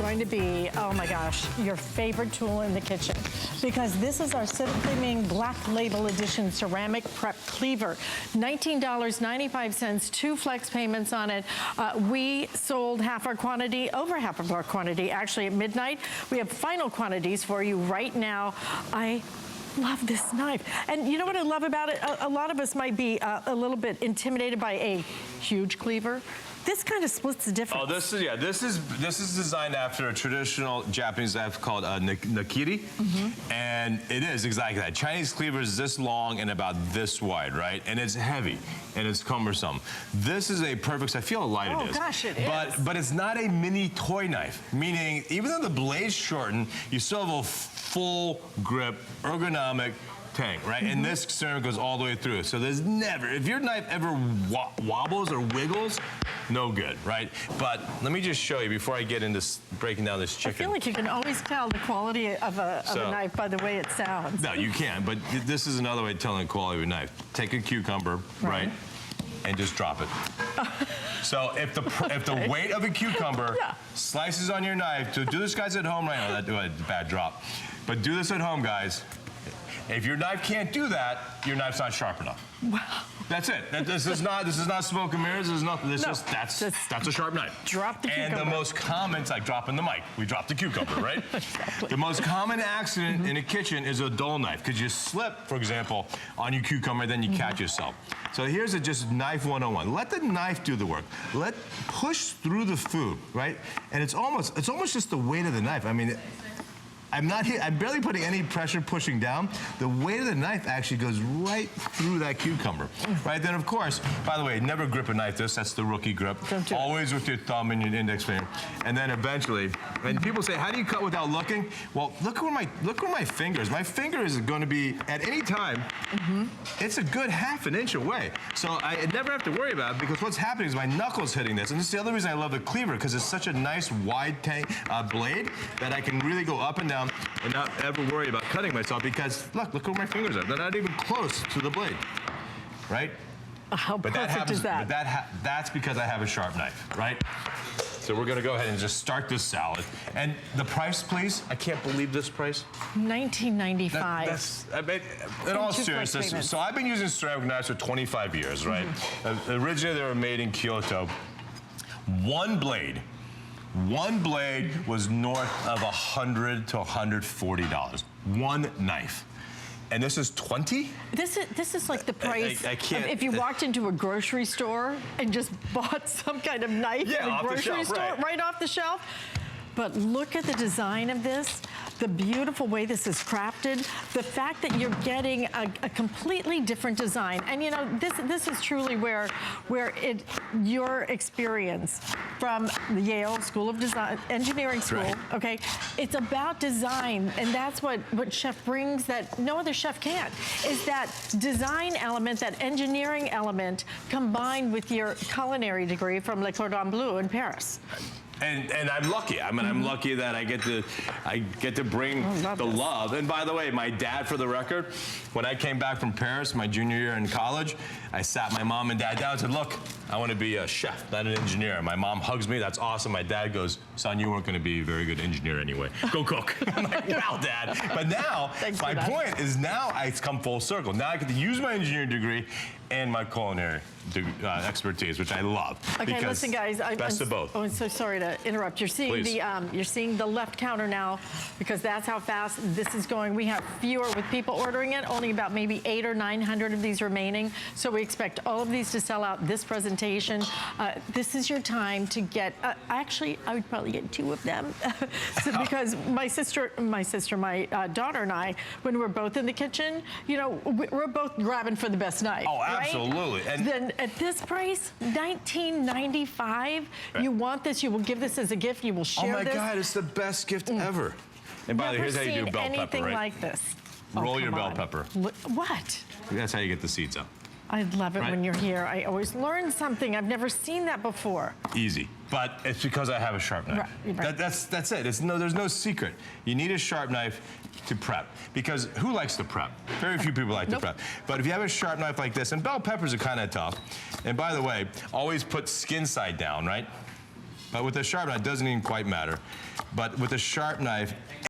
going to be, oh my gosh, your favorite tool in the kitchen. Because this is our Simply Ming Black Label Edition Ceramic Prep Cleaver. $19.95, 2 flex payments on it. We sold half our quantity, over half of our quantity, actually at midnight. We have final quantities for you right now. I love this knife. And you know what I love about it? A lot of us might be a little bit intimidated by a huge cleaver. This kind of splits the difference. Oh, this is designed after a traditional Japanese knife called nakiri, and it is exactly that. Chinese cleaver is this long and about this wide, right? And it's heavy and it's cumbersome. This is a perfect. I feel how light it is. Oh gosh, it is. But it's not a mini toy knife. Meaning, even though the blade's shortened, you still have a full grip, ergonomic tang, right? And this ceramic goes all the way through. So there's never, if your knife ever wobbles or wiggles, no good, right? But let me just show you before I get into breaking down this chicken. I feel like you can always tell the quality of a knife by the way it sounds. No, you can, but this is another way of telling the quality of a knife. Take a cucumber, right? And just drop it. So if the weight of a cucumber slices on your knife, do this guys at home right now, that's a bad drop. But do this at home, guys. If your knife can't do that, your knife's not sharp enough. Wow. That's it. This is not smoke and mirrors. This is nothing. That's a sharp knife. Drop the cucumber. And the most common, it's like dropping the mic. We drop the cucumber, right? Exactly. The most common accident in a kitchen is a dull knife, because you slip, for example, on your cucumber, then you catch yourself. So here's just knife 101. Let the knife do the work. Push through the food, right? And it's almost just the weight of the knife. I mean, I'm barely putting any pressure pushing down. The weight of the knife actually goes right through that cucumber, right? Then of course, by the way, never grip a knife that's the rookie grip. Always with your thumb and your index finger. And then eventually, and people say, how do you cut without looking? Well, look where my finger is. My finger is going to be, at any time, it's a good ½ an inch away. So I never have to worry about it, because what's happening is my knuckle's hitting this. And this is the other reason I love the Cleaver, because it's such a nice wide blade that I can really go up and down and not ever worry about cutting myself, because look where my fingers are. They're not even close to the blade, right? How perfect is that? But that's because I have a sharp knife, right? So we're gonna go ahead and just start this salad. And the price, please. I can't believe this price. $19.95. In all seriousness, so I've been using ceramic knives for 25 years, right? Originally, they were made in Kyoto. One blade was north of $100 to $140. One knife. And this is 20? This is like the price if you walked into a grocery store and just bought some kind of knife in a grocery store, right off the shelf. But look at the design of this, the beautiful way this is crafted, the fact that you're getting a completely different design. And you know, this is truly where your experience from the Yale School of Design, Engineering School, okay, it's about design, and that's what chef brings that no other chef can, is that design element, that engineering element, combined with your culinary degree from Le Cordon Bleu in Paris. And I'm lucky. I mean, I'm lucky that I get to bring the love. And by the way, my dad, for the record, when I came back from Paris, my junior year in college, I sat my mom and dad down and said, look, I want to be a chef, not an engineer. My mom hugs me. That's awesome. My dad goes, son, you weren't going to be a very good engineer anyway. Go cook. I'm like, wow, Dad. But now, my point is now it's come full circle. Now I get to use my engineering degree and my culinary expertise, which I love. Okay, listen, guys. Best of both. Oh, I'm so sorry to interrupt. You're seeing you're seeing the left counter now, because that's how fast this is going. We have fewer with people ordering it. Only about maybe 800 or 900 of these remaining. So we expect all of these to sell out this presentation. This is your time to get. Actually, I would probably get 2 of them, because my daughter and I, when we're both in the kitchen, you know, we're both grabbing for the best knife. Oh, absolutely. Right? And then at this price, $19.95. Right. You want this, you will give this as a gift, you will share this. Oh my God, it's the best gift ever. And by the way, here's how you do bell pepper, right? Anything like this. Roll your bell pepper. What? That's how you get the seeds out. I love it when you're here. I always learn something. I've never seen that before. Easy, but it's because I have a sharp knife. Right. That's it. There's no secret. You need a sharp knife to prep, because who likes to prep? Very few people like to prep. But if you have a sharp knife like this, and bell peppers are kind of tough. And by the way, always put skin side down, right? But with a sharp knife, it doesn't even quite matter. But with a sharp knife,